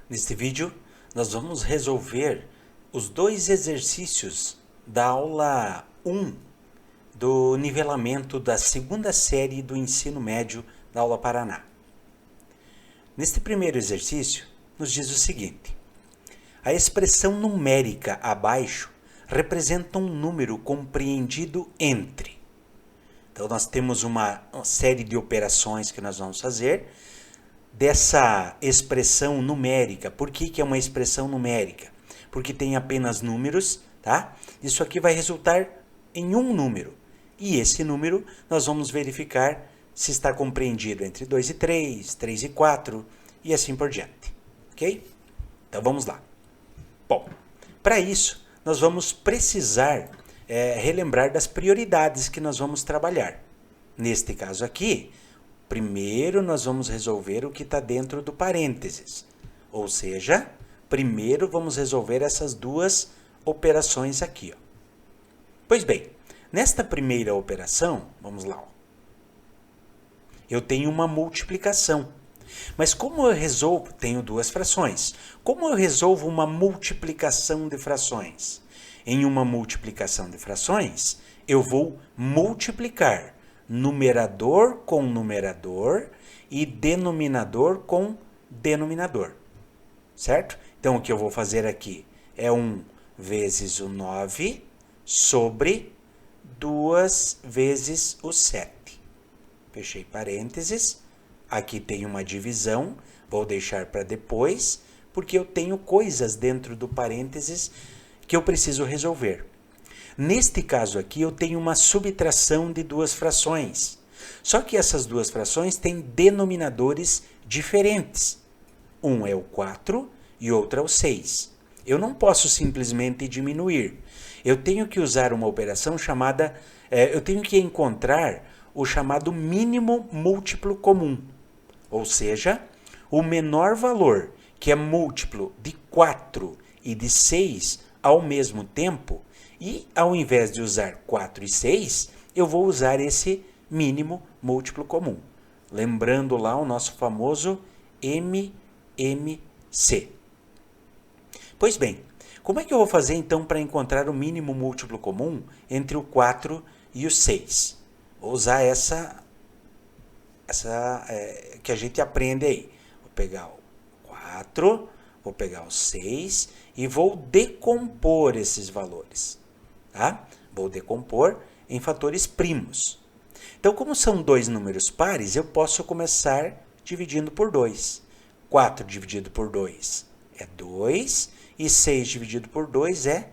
Neste vídeo, nós vamos resolver os dois exercícios da aula 1 do nivelamento da segunda série do ensino médio da aula Paraná. Neste primeiro exercício, nos diz o seguinte: a expressão numérica abaixo representa um número compreendido entre. Então, nós temos uma série de operações que nós vamos fazer dessa expressão numérica. Por que é uma expressão numérica? Porque tem apenas números, tá? Isso aqui vai resultar em um número. E esse número nós vamos verificar se está compreendido entre 2 e 3, 3 e 4 e assim por diante. Ok? Então vamos lá. Bom, para isso nós vamos precisar relembrar das prioridades que nós vamos trabalhar. Neste caso aqui, primeiro nós vamos resolver o que está dentro do parênteses. Ou seja, primeiro vamos resolver essas duas operações aqui. Ó. Pois bem, nesta primeira operação, vamos lá. Ó. Eu tenho uma multiplicação. Mas como eu resolvo, tenho duas frações. Como eu resolvo uma multiplicação de frações? Em uma multiplicação de frações, eu vou multiplicar numerador com numerador e denominador com denominador. Certo? Então, o que eu vou fazer aqui é 1 vezes o 9 sobre 2 vezes o 7. Fechei parênteses. Aqui tem uma divisão, vou deixar para depois, porque eu tenho coisas dentro do parênteses que eu preciso resolver. Neste caso aqui, eu tenho uma subtração de duas frações. Só que essas duas frações têm denominadores diferentes. Um é o 4 e outro é o 6. Eu não posso simplesmente diminuir. Eu tenho que usar uma operação chamada... eu tenho que encontrar o chamado mínimo múltiplo comum. Ou seja, o menor valor que é múltiplo de 4 e de 6 ao mesmo tempo, e ao invés de usar 4 e 6, eu vou usar esse mínimo múltiplo comum. Lembrando lá o nosso famoso MMC. Pois bem, como é que eu vou fazer então para encontrar o mínimo múltiplo comum entre o 4 e o 6? Vou usar essa que a gente aprende aí. Vou pegar o 4, vou pegar o 6 e vou decompor esses valores. Tá? Vou decompor em fatores primos. Então, como são dois números pares, eu posso começar dividindo por 2. 4 dividido por 2 é 2 e 6 dividido por 2 é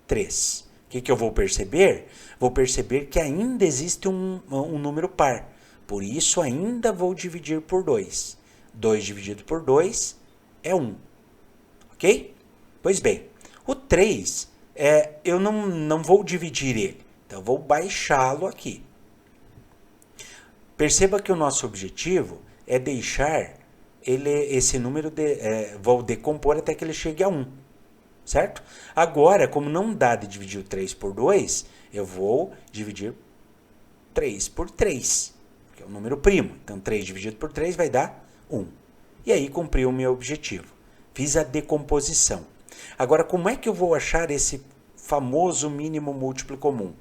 3. O que eu vou perceber? Vou perceber que ainda existe um número par. Por isso, ainda vou dividir por 2. 2 dividido por 2 é 1. Ok? Pois bem, o 3, eu não vou dividir ele. Então, eu vou baixá-lo aqui. Perceba que o nosso objetivo é deixar esse número, vou decompor até que ele chegue a 1. Certo? Agora, como não dá de dividir o 3 por 2, eu vou dividir 3 por 3. Que é um número primo. Então, 3 dividido por 3 vai dar 1. E aí, cumpri o meu objetivo. Fiz a decomposição. Agora, como é que eu vou achar esse famoso mínimo múltiplo comum?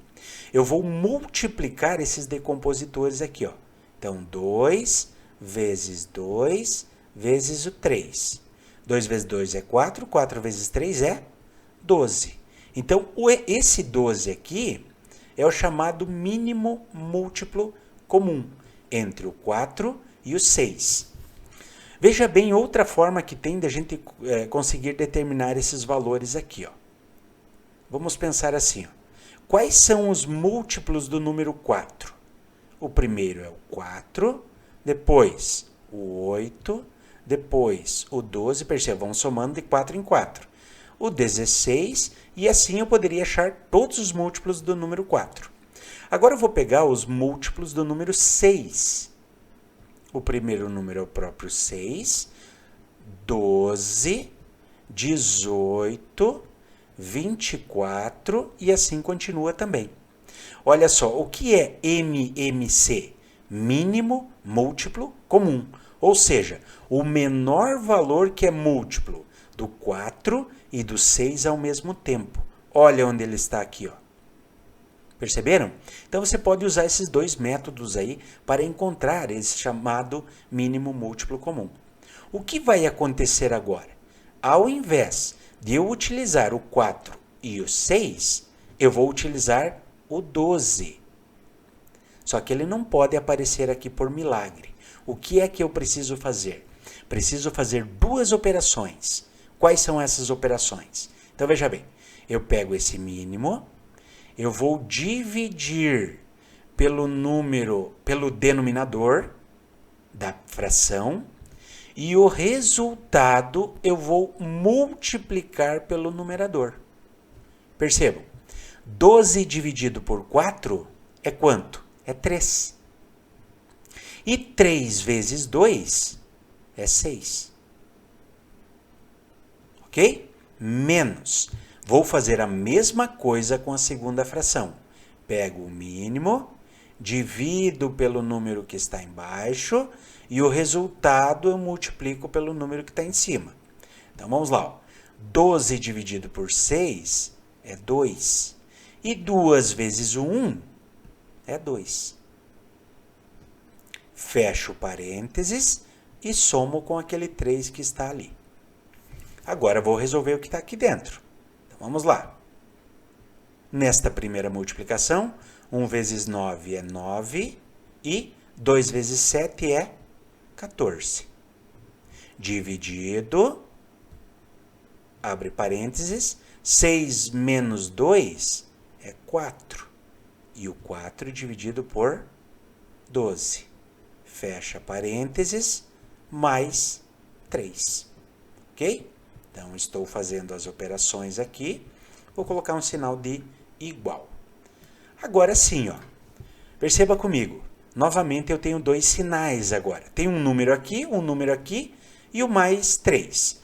Eu vou multiplicar esses decompositores aqui. Ó. Então, 2 vezes 2 vezes o 3. 2 vezes 2 é 4, 4 vezes 3 é 12. Então, esse 12 aqui é o chamado mínimo múltiplo comum entre o 4 e o 6. Veja bem outra forma que tem de a gente conseguir determinar esses valores aqui. Ó. Vamos pensar assim. Ó. Quais são os múltiplos do número 4? O primeiro é o 4, depois o 8, depois o 12, perceba, vamos somando de 4 em 4. O 16, e assim eu poderia achar todos os múltiplos do número 4. Agora eu vou pegar os múltiplos do número 6. O primeiro número é o próprio 6, 12, 18, 24 e assim continua também. Olha só, o que é MMC? Mínimo múltiplo comum. Ou seja, o menor valor que é múltiplo do 4 e do 6 ao mesmo tempo. Olha onde ele está aqui, ó. Perceberam? Então você pode usar esses dois métodos aí para encontrar esse chamado mínimo múltiplo comum. O que vai acontecer agora? Ao invés de eu utilizar o 4 e o 6, eu vou utilizar o 12. Só que ele não pode aparecer aqui por milagre. O que é que eu preciso fazer? Preciso fazer duas operações. Quais são essas operações? Então veja bem, eu pego esse mínimo, eu vou dividir pelo denominador da fração e o resultado eu vou multiplicar pelo numerador. Percebam, 12 dividido por 4 é quanto? É 3. E 3 vezes 2 é 6. Ok? Menos. Vou fazer a mesma coisa com a segunda fração. Pego o mínimo, divido pelo número que está embaixo e o resultado eu multiplico pelo número que está em cima. Então vamos lá. Ó. 12 dividido por 6 é 2. E 2 vezes o 1 é 2. Fecho parênteses e somo com aquele 3 que está ali. Agora vou resolver o que está aqui dentro. Então vamos lá. Nesta primeira multiplicação, 1 vezes 9 é 9 e 2 vezes 7 é 14. Dividido, abre parênteses, 6 menos 2 é 4. E o 4 dividido por 12. Fecha parênteses, mais 3. Ok? Então, estou fazendo as operações aqui. Vou colocar um sinal de igual. Agora sim, ó. Perceba comigo. Novamente, eu tenho dois sinais agora. Tem um número aqui e o mais 3.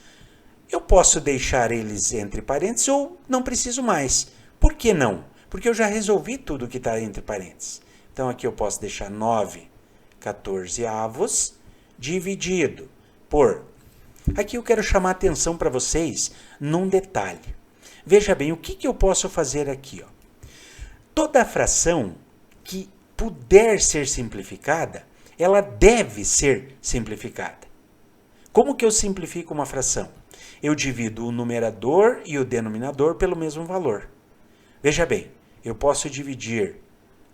Eu posso deixar eles entre parênteses ou não preciso mais. Por que não? Porque eu já resolvi tudo que está entre parênteses. Então, aqui eu posso deixar 9/14 dividido por... Aqui eu quero chamar a atenção para vocês num detalhe. Veja bem, o que eu posso fazer aqui? Ó? Toda fração que puder ser simplificada, ela deve ser simplificada. Como que eu simplifico uma fração? Eu divido o numerador e o denominador pelo mesmo valor. Veja bem, eu posso dividir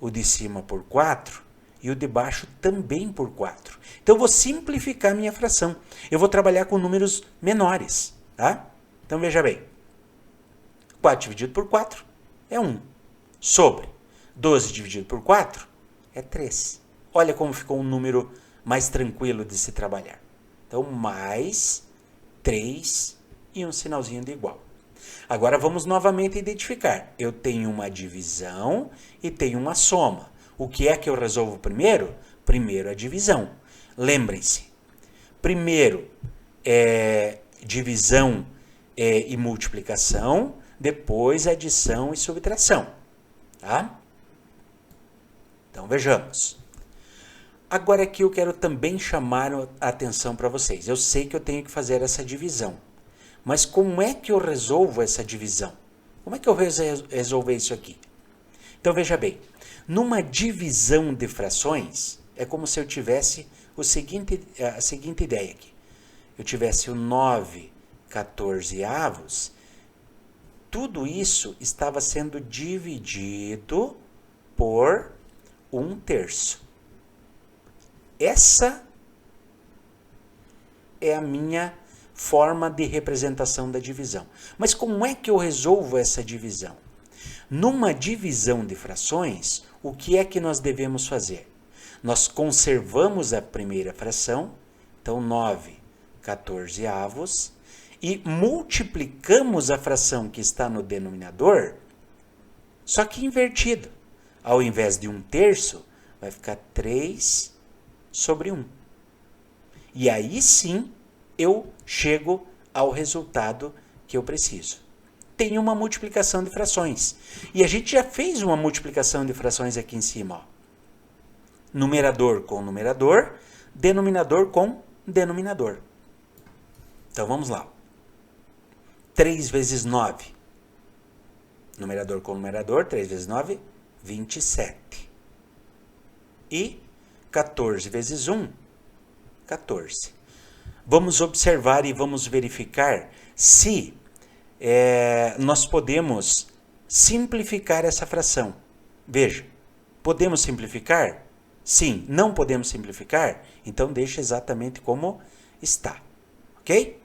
o de cima por 4 e o de baixo também por 4. Então, eu vou simplificar a minha fração. Eu vou trabalhar com números menores. Tá? Então, veja bem. 4 dividido por 4 é 1. Sobre 12 dividido por 4 é 3. Olha como ficou um número mais tranquilo de se trabalhar. Então, mais 3 e um sinalzinho de igual. Agora, vamos novamente identificar. Eu tenho uma divisão e tenho uma soma. O que é que eu resolvo primeiro? Primeiro a divisão. Lembrem-se, primeiro é divisão e multiplicação, depois adição e subtração. Tá? Então, vejamos. Agora aqui eu quero também chamar a atenção para vocês. Eu sei que eu tenho que fazer essa divisão. Mas como é que eu resolvo essa divisão? Como é que eu resolver isso aqui? Então, veja bem. Numa divisão de frações, é como se eu tivesse a seguinte ideia aqui. Eu tivesse o 9/14, tudo isso estava sendo dividido por 1/3. Essa é a minha forma de representação da divisão. Mas como é que eu resolvo essa divisão? Numa divisão de frações, o que é que nós devemos fazer? Nós conservamos a primeira fração, então 9/14, e multiplicamos a fração que está no denominador, só que invertido. Ao invés de 1/3, vai ficar 3/1. E aí sim, eu chego ao resultado que eu preciso. Tem uma multiplicação de frações. E a gente já fez uma multiplicação de frações aqui em cima. Ó. Numerador com numerador, denominador com denominador. Então vamos lá. 3 vezes 9. Numerador com numerador, 3 vezes 9, 27. E 14 vezes 1, 14. Vamos observar e vamos verificar se nós podemos simplificar essa fração. Veja, podemos simplificar? Sim. Não podemos simplificar? Então deixa exatamente como está. Ok?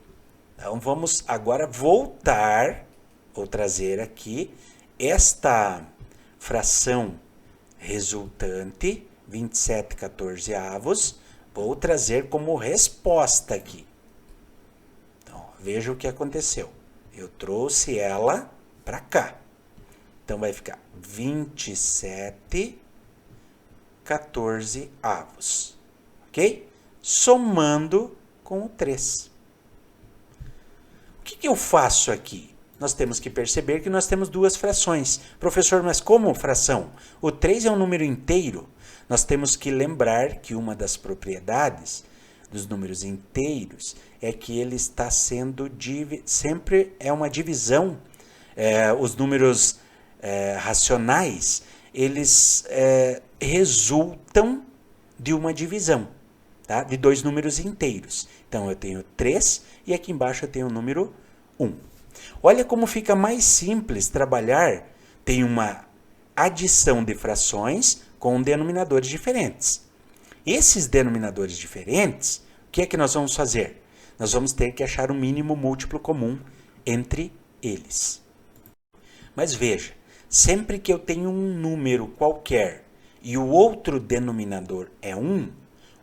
Então vamos agora voltar ou trazer aqui esta fração resultante, 27/14. Vou trazer como resposta aqui. Então, veja o que aconteceu. Eu trouxe ela para cá. Então, vai ficar 27/14. Ok? Somando com o 3. O que eu faço aqui? Nós temos que perceber que nós temos duas frações. Professor, mas como fração? O 3 é um número inteiro. Nós temos que lembrar que uma das propriedades dos números inteiros é que ele está sendo sempre é uma divisão. Os números racionais, eles resultam de uma divisão, tá? De dois números inteiros. Então, eu tenho 3 e aqui embaixo eu tenho o número 1. Olha como fica mais simples trabalhar. Tem uma adição de frações com denominadores diferentes. Esses denominadores diferentes, o que é que nós vamos fazer? Nós vamos ter que achar o mínimo múltiplo comum entre eles. Mas veja, sempre que eu tenho um número qualquer e o outro denominador é 1,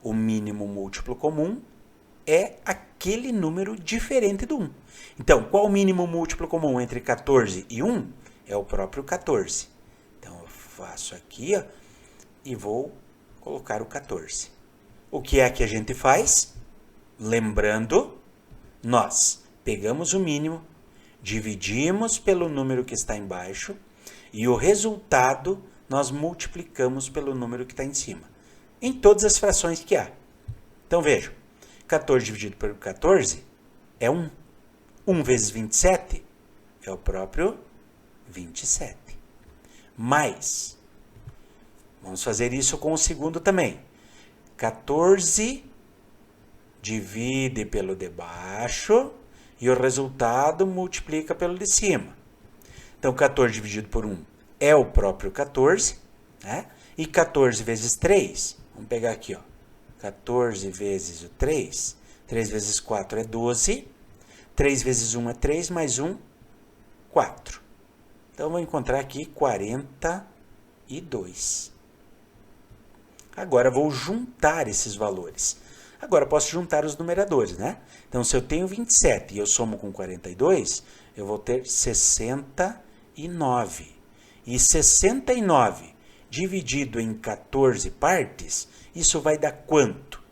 o mínimo múltiplo comum é aquele número diferente do 1. Então, qual o mínimo múltiplo comum entre 14 e 1? É o próprio 14. Então, eu faço aqui, ó, e vou colocar o 14. O que é que a gente faz? Lembrando, nós pegamos o mínimo, dividimos pelo número que está embaixo e o resultado nós multiplicamos pelo número que está em cima. Em todas as frações que há. Então, vejam. 14 dividido por 14 é 1. 1 vezes 27 é o próprio 27. Mais, vamos fazer isso com o segundo também. 14 divide pelo de baixo e o resultado multiplica pelo de cima. Então, 14 dividido por 1 é o próprio 14. Né? E 14 vezes 3, vamos pegar aqui, ó. 14 vezes o 3, 3 vezes 4 é 12, 3 vezes 1 é 3, mais 1, 4. Então, vou encontrar aqui 42. Agora, vou juntar esses valores. Agora, posso juntar os numeradores, né? Então, se eu tenho 27 e eu somo com 42, eu vou ter 69. E 69 dividido em 14 partes, isso vai dar quanto?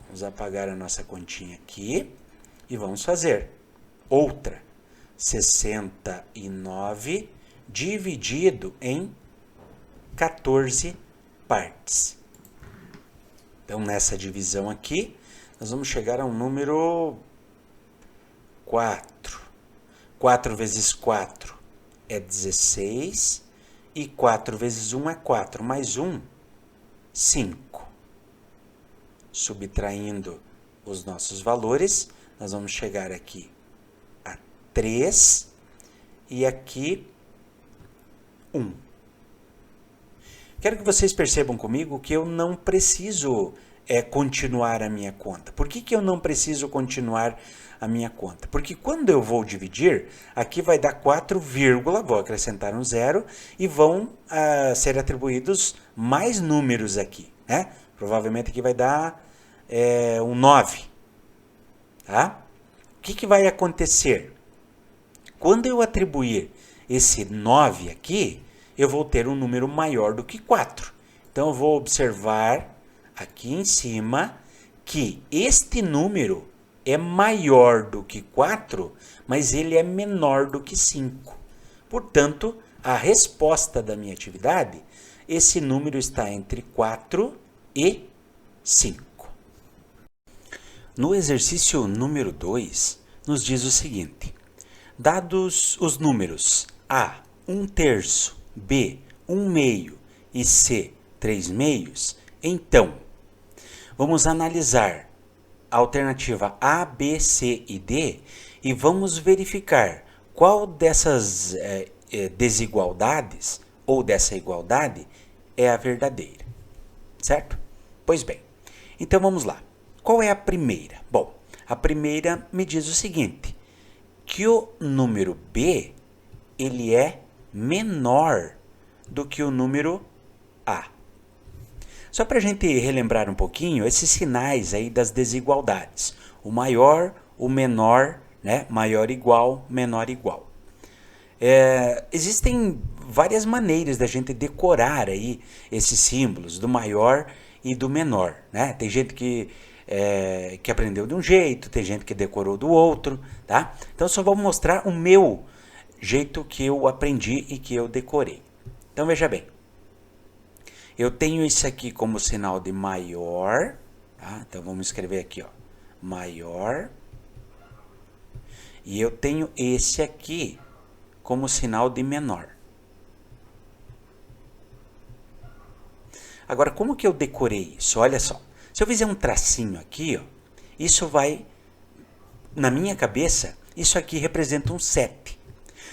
Vamos apagar a nossa continha aqui e vamos fazer outra. 69 dividido em 14 partes. Então, nessa divisão aqui, nós vamos chegar a um número 4. 4 vezes 4 é 16. E 4 vezes 1 é 4, mais 1, 5. Subtraindo os nossos valores, nós vamos chegar aqui a 3 e aqui 1. Quero que vocês percebam comigo que eu não preciso continuar a minha conta. Por que eu não preciso continuar a minha conta? Porque quando eu vou dividir, aqui vai dar 4, vou acrescentar um 0 e vão ser atribuídos mais números aqui. Né? Provavelmente aqui vai dar um 9. Tá? O que vai acontecer? Quando eu atribuir esse 9 aqui, eu vou ter um número maior do que 4. Então, eu vou observar aqui em cima que este número é maior do que 4, mas ele é menor do que 5. Portanto, a resposta da minha atividade, esse número está entre 4 e 5. No exercício número 2, nos diz o seguinte: dados os números A, 1/3, B, 1/2 e C, 3/2, então, vamos analisar a alternativa A, B, C e D e vamos verificar qual dessas desigualdades ou dessa igualdade é a verdadeira, certo? Pois bem, então vamos lá. Qual é a primeira? Bom, a primeira me diz o seguinte, que o número B, ele é menor do que o número A. Só para a gente relembrar um pouquinho esses sinais aí das desigualdades. O maior, o menor, né? Maior igual, menor igual. Existem várias maneiras da gente decorar aí esses símbolos do maior e do menor, né? Tem gente que aprendeu de um jeito, tem gente que decorou do outro, tá? Então só vou mostrar o meu jeito que eu aprendi e que eu decorei. Então veja bem, eu tenho isso aqui como sinal de maior, tá? Então vamos escrever aqui, ó, maior, e eu tenho esse aqui como sinal de menor. Agora, como que eu decorei isso? Olha só. Se eu fizer um tracinho aqui, ó, isso vai, na minha cabeça, isso aqui representa um 7.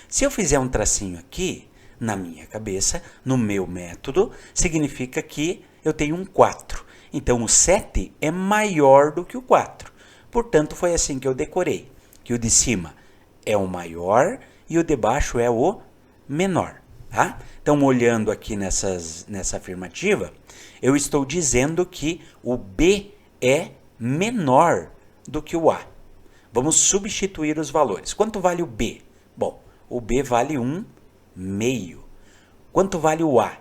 Se eu fizer um tracinho aqui, na minha cabeça, no meu método, significa que eu tenho um 4. Então, o 7 é maior do que o 4. Portanto, foi assim que eu decorei. Que o de cima é o maior e o de baixo é o menor. Tá? Então, olhando aqui nessa afirmativa, eu estou dizendo que o B é menor do que o A. Vamos substituir os valores. Quanto vale o B? Bom, o B vale 1/2. Quanto vale o A?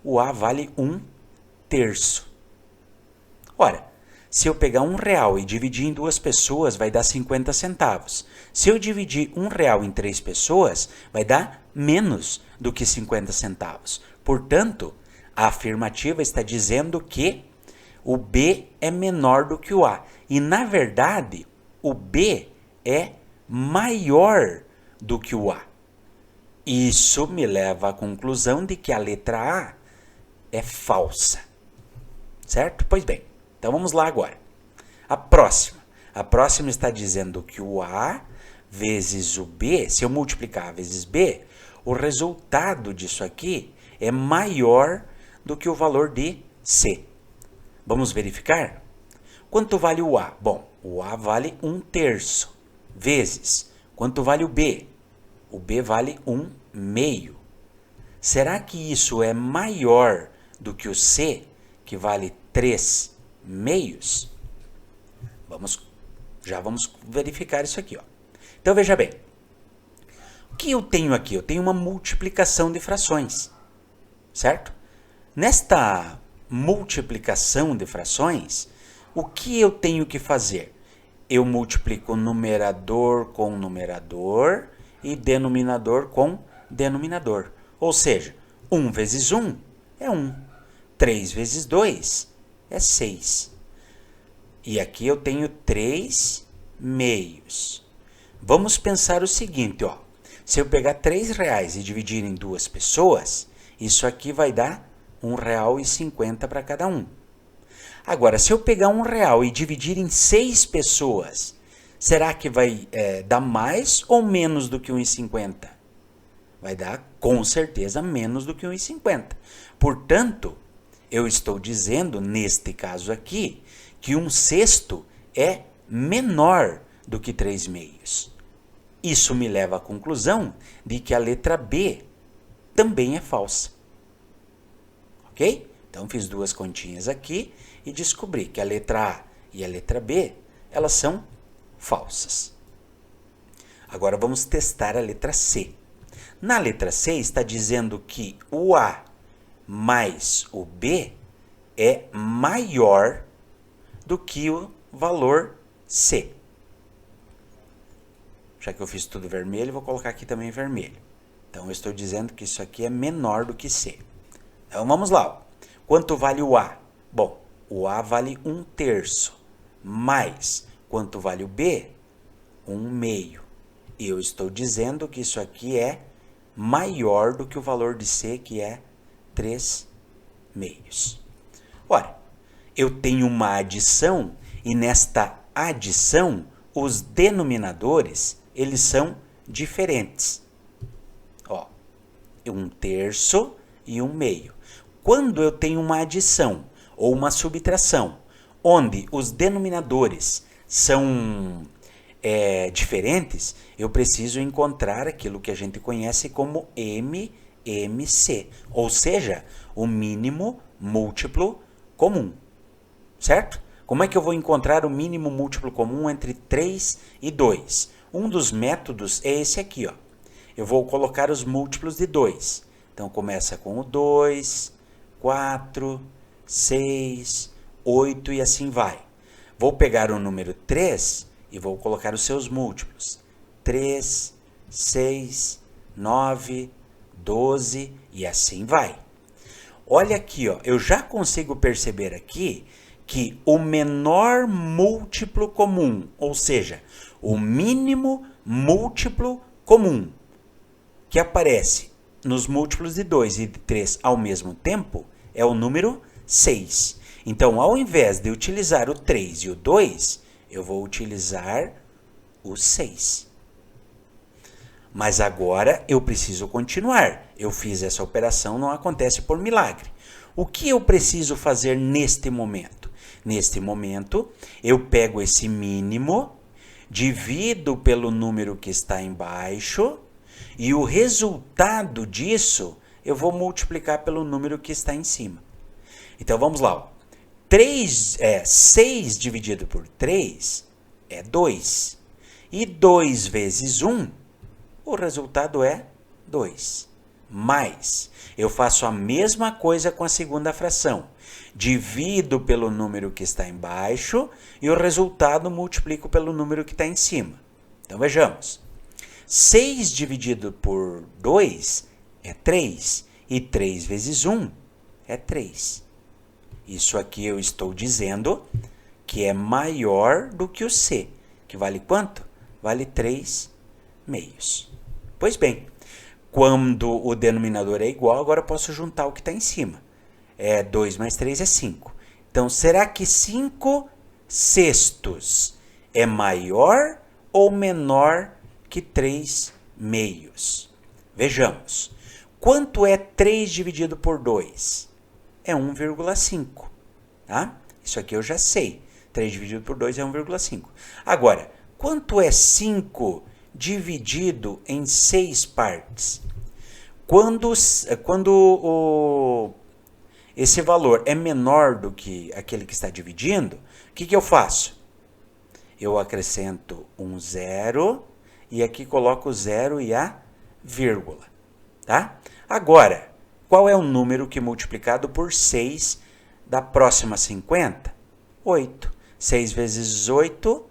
O A vale 1/3. Ora, se eu pegar R$1 e dividir em 2 pessoas, vai dar 50 centavos. Se eu dividir R$1 em 3 pessoas, vai dar menos do que 50 centavos. Portanto, a afirmativa está dizendo que o B é menor do que o A. E, na verdade, o B é maior do que o A. Isso me leva à conclusão de que a letra A é falsa. Certo? Pois bem, então vamos lá agora. A próxima. A próxima está dizendo que o A vezes o B, se eu multiplicar vezes B, o resultado disso aqui é maior do que o valor de C. Vamos verificar? Quanto vale o A? Bom, o A vale 1/3 vezes. Quanto vale o B? O B vale 1/2. Será que isso é maior do que o C, que vale 3/2? Já vamos verificar isso aqui, ó. Então veja bem. O que eu tenho aqui? Eu tenho uma multiplicação de frações, certo? Nesta multiplicação de frações, o que eu tenho que fazer? Eu multiplico numerador com numerador e denominador com denominador. Ou seja, 1 vezes 1 é 1. 3 vezes 2 é 6. E aqui eu tenho 3/2. Vamos pensar o seguinte, ó. Se eu pegar R$3 e dividir em 2 pessoas, isso aqui vai dar R$1,50 para cada um. Agora, se eu pegar R$1 e dividir em 6 pessoas, será que vai dar mais ou menos do que R$1,50? Vai dar, com certeza, menos do que R$1,50. Portanto, eu estou dizendo, neste caso aqui, que 1/6 é menor do que 3/2. Isso me leva à conclusão de que a letra B também é falsa. Ok? Então, fiz 2 continhas aqui e descobri que a letra A e a letra B, elas são falsas. Agora, vamos testar a letra C. Na letra C, está dizendo que o A mais o B é maior do que o valor C. Já que eu fiz tudo vermelho, vou colocar aqui também vermelho. Então, eu estou dizendo que isso aqui é menor do que C. Então, vamos lá. Quanto vale o A? Bom, o A vale 1/3. Mais. Quanto vale o B? 1/2. E eu estou dizendo que isso aqui é maior do que o valor de C, que é 3/2. Ora, eu tenho uma adição e nesta adição os denominadores, eles são diferentes. Ó, 1/3 e 1/2. Quando eu tenho uma adição ou uma subtração, onde os denominadores são diferentes, eu preciso encontrar aquilo que a gente conhece como MMC, ou seja, o mínimo múltiplo comum, certo? Como é que eu vou encontrar o mínimo múltiplo comum entre 3 e 2? Um dos métodos é esse aqui, ó. Eu vou colocar os múltiplos de 2. Então, começa com o 2, 4, 6, 8 e assim vai. Vou pegar o número 3 e vou colocar os seus múltiplos. 3, 6, 9, 12 e assim vai. Olha aqui, ó, eu já consigo perceber aqui que o menor múltiplo comum, ou seja, o mínimo múltiplo comum que aparece nos múltiplos de 2 e de 3 ao mesmo tempo é o número 6. Então, ao invés de utilizar o 3 e o 2, eu vou utilizar o 6. Mas agora eu preciso continuar. Eu fiz essa operação, não acontece por milagre. O que eu preciso fazer neste momento? Neste momento, eu pego esse mínimo, divido pelo número que está embaixo, e o resultado disso eu vou multiplicar pelo número que está em cima. Então, vamos lá. Ó. 6 dividido por 3 é 2. E 2 vezes 1, o resultado é 2. Mais, eu faço a mesma coisa com a segunda fração. Divido pelo número que está embaixo e o resultado multiplico pelo número que está em cima. Então, vejamos. 6 dividido por 2 é 3. E 3 vezes 1 é 3. Isso aqui eu estou dizendo que é maior do que o C, que vale quanto? Vale 3/2. Pois bem, quando o denominador é igual, agora eu posso juntar o que está em cima. 2 mais 3 é 5. Então, será que 5/6 é maior ou menor que 3/2? Vejamos. Quanto é 3 dividido por 2? É 1,5. Tá? Isso aqui eu já sei. 3 dividido por 2 é 1,5. Agora, quanto é 5 dividido em 6 partes? Quando esse valor é menor do que aquele que está dividindo, o que eu faço? Eu acrescento um zero e aqui coloco o zero e a vírgula. Tá? Agora, qual é o número que multiplicado por 6 dá próximo a 50? 8. 6 vezes 8,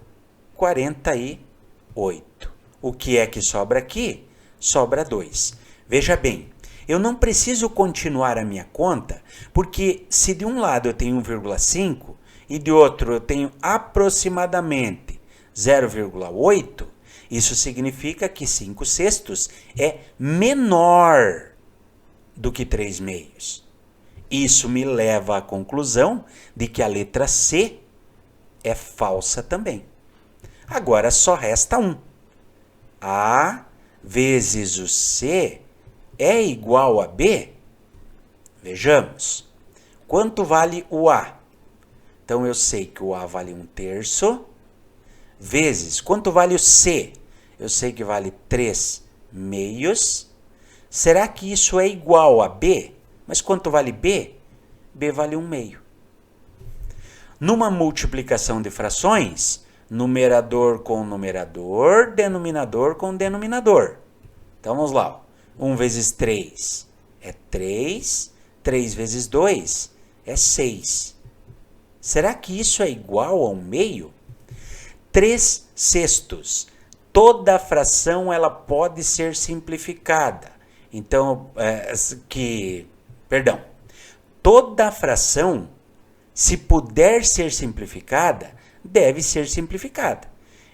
48. O que é que sobra aqui? Sobra 2. Veja bem, eu não preciso continuar a minha conta, porque se de um lado eu tenho 1,5 e de outro eu tenho aproximadamente 0,8, isso significa que 5/6 é menor do que 3/2. Isso me leva à conclusão de que a letra C é falsa também. Agora só resta 1. A vezes o C é igual a B? Vejamos. Quanto vale o A? Então eu sei que o A vale 1/3. Vezes, quanto vale o C? Eu sei que vale 3/2. Será que isso é igual a B? Mas quanto vale B? B vale 1/2. Numa multiplicação de frações, numerador com numerador, denominador com denominador. Então vamos lá. 1 vezes 3 é 3. 3 vezes 2 é 6. Será que isso é igual a 1/2? 3/6. Toda fração ela pode ser simplificada. Então, toda fração, se puder ser simplificada, deve ser simplificada.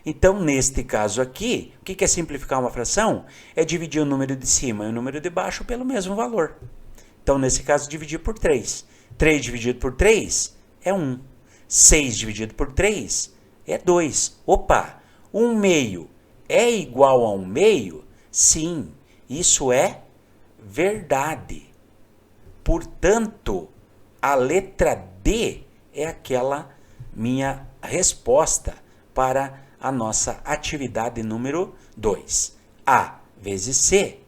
Então, neste caso aqui, o que é simplificar uma fração? É dividir o número de cima e o número de baixo pelo mesmo valor. Então, nesse caso, dividir por 3. 3 dividido por 3 é 1. 6 dividido por 3 é 2. Opa! 1 meio é igual a 1 meio? Sim, isso é verdade. Portanto, a letra D é aquela minha resposta para a nossa atividade número 2. A vezes C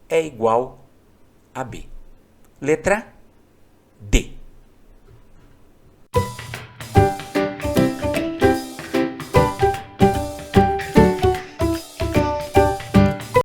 é igual a B. Letra D.